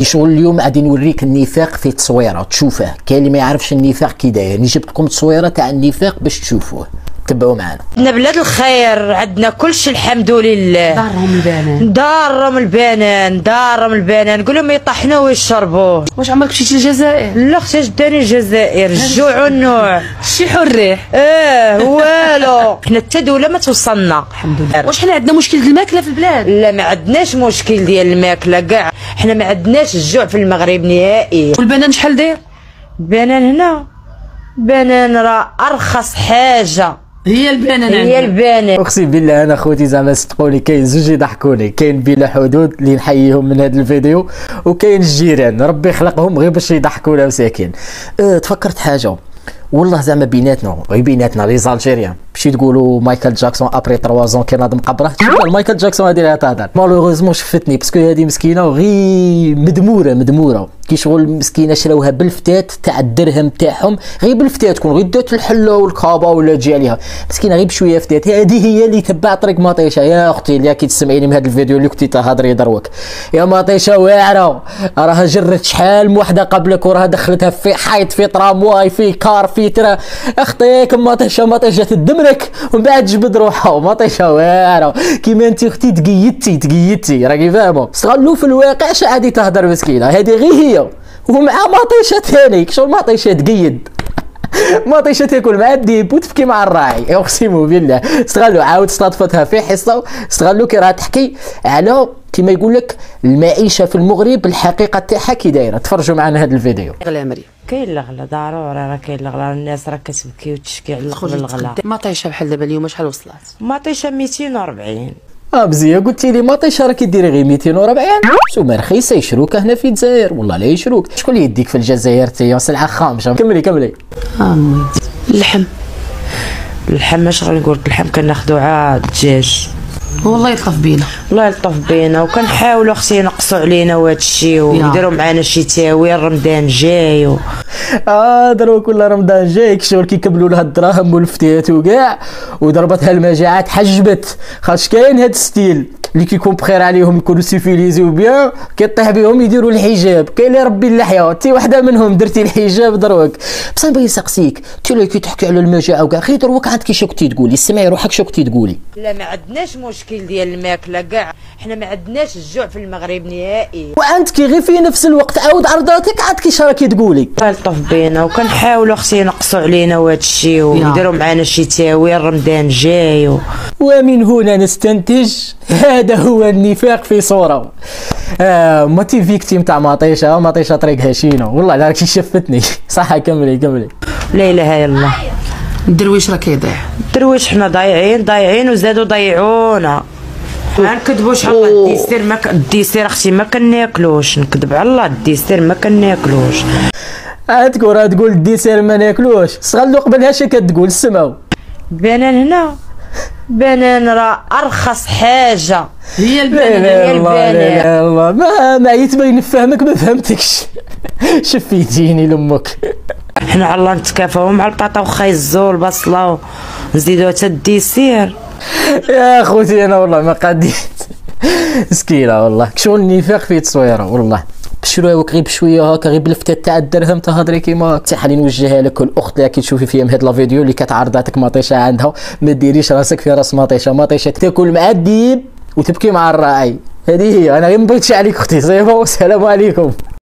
شغل اليوم غادي نوريك النفاق في تصويره تشوفه. كاين اللي ما يعرفش النفاق كي داير، يعني جبت لكم تصويره تاع النفاق باش تشوفوه. تبعوا معنا. عندنا بلاد الخير، عندنا كلشي الحمد لله. دارهم البنان دارهم البنان نقول لهم يطحنوه ويشربوه. واش عمرك مشيتي للجزائر؟ لا اختي جداني الجزائر، الجوع والنوع. الشيح والريح. والو حنا حتى دوله ما توصلنا الحمد لله. واش حنا عندنا مشكل ديال الماكله في البلاد؟ لا ما عندناش مشكل ديال الماكله كاع، حنا ما عندناش الجوع في المغرب نهائي. والبنان شحال داير؟ البنان هنا بنان راه ارخص حاجه هي البنان. هي البنان. اقسم بالله انا خوتي زعما صدقوني كاين زوج يضحكوني، كاين بلا حدود اللي نحييهم من هذا الفيديو، وكاين الجيران ربي خلقهم غير باش يضحكونا مساكين. تفكرت حاجه والله زعما بيناتنا غير بيناتنا لي زالجيريان، مشي تقولوا مايكل جاكسون ابري 3 كي ناض مقبره. مايكل جاكسون هذه اللي تهضر مالوغوزمون شفتني باسكو هذه مسكينه غير مدموره كي شغل مسكينه شراوها بالفتات تاع الدرهم تاعهم، غير بالفتات تكون غير دات الحله والكابا ولا تجي عليها مسكينه غير بشويه فتات. هذه هي اللي تبع طريق مطيشه. يا اختي اللي كي تسمعيني من هذا الفيديو اللي كنتي تهضري دروك، يا مطيشه واعره راها جرت شحال من وحده قبلك وراها دخلتها في حيط في ترامواي في كار في ترا. اختي مطيشه تدمرك ومن بعد تجبد روحها. مطيشه واعره كيما انت اختي تقيدتي راكي فاهمه. استغلوا في الواقع اش عادي تهضر مسكينه. هذه غير هي ومع مطيشه ثاني شغل مطيشه تقيد مطيشه تاكل مع الديب وتبكي مع الراعي. اقسم بالله استغلوا عاود استضفتها في حصه، استغلوا كي راها تحكي على كيما يقول لك المعيشه في المغرب الحقيقه تاعها كي دايره. تفرجوا معنا هذا الفيديو. غلا مريم كاين الغلا ضروري، راه كاين الغلا، الناس راه كتبكي وتشكي على الغلا. مطيشه بحال دابا اليوم شحال وصلت؟ مطيشه 240. مزيان قلتي لي مطيشه راه كديري غير 240 سوما رخيصه يشروكه هنا في الجزائر. والله لا يشروك. شكون اللي يديك في الجزائر تيا سلعه خامشه. كملي اللحم اش غنقول لك، اللحم كناخذو عاد الدجاج. والله يلطف بينا، الله يلطف بينا، وكنحاولوا اختي ينقصوا علينا وهذا الشيء ويديروا معنا شي تاويل. رمضان جاي دروك ولا رمضان جاي شغل كيكملوا لها الدراهم والفتيات وكاع، وضربتها المجاعه تحجبت. خاطش كاين هاد الستيل اللي كيكون بخير عليهم يكونوا سيفيليزيو بيان كيطيح بهم يديروا الحجاب. كاين اللي ربي اللحيه انت وحده منهم درتي الحجاب دروك. بصح نبغي نسقسيك انت كي تحكي على المجاعه وكاع غير دروك عندك شنو كنتي تقولي؟ سمعي روحك شنو كنتي تقولي. لا ما عندناش مشكل ديال الماكله كاع، حنا ما عندناش الجوع في المغرب نهائي. وعندك غير في نفس الوقت عاود عرضاتك عندك اش راكي تقولي. الله يلطف بينا، وكنحاولوا اختي ينقصوا علينا وهذا الشيء ويديروا معنا شي تاويل. رمضان جاي ومن هنا نستنتج هذا هو النفاق في صوره. ماتي فيكتيم تاع مطيشه طريقها شينو. والله لا راكي شفتني صح. كملي لا اله الا الله. الدرويش راه كيضيع. الدرويش حنا ضايعين وزادوا ضيعونا. ما نكذبوش على الله. الديسير اختي ما كناكلوش، نكذب على الله الديسير ما كناكلوش. تقول الديسير ما ناكلوش. صغلو قبلها اش كتقول سمعوا. بنان هنا بنان راه ارخص حاجه هي البنان. هي البنان. لا الله ما يتبغي نفهمك ما فهمتكش. شفيتيني لامك. حنا على الله نتكافاو مع البطاطا وخا يزو البصله ونزيدو حتى الديسير. يا خوتي انا والله ما قاديت. مسكينه والله شغل النفاق في تصويره. والله بشروك غير بشويه هكا غير بالفتات تاع الدرهم تهضري كيما التحيه اللي نوجهها لك الاخت اللي راكي تشوفي فيها من هاد الفيديو اللي كتعرضاتك مطيشه عندها. ما ديريش راسك في راس مطيشه تاكل مع الديب وتبكي مع الراعي. هذه هي. انا غير ما بغيتش عليك اختي. سلام عليكم.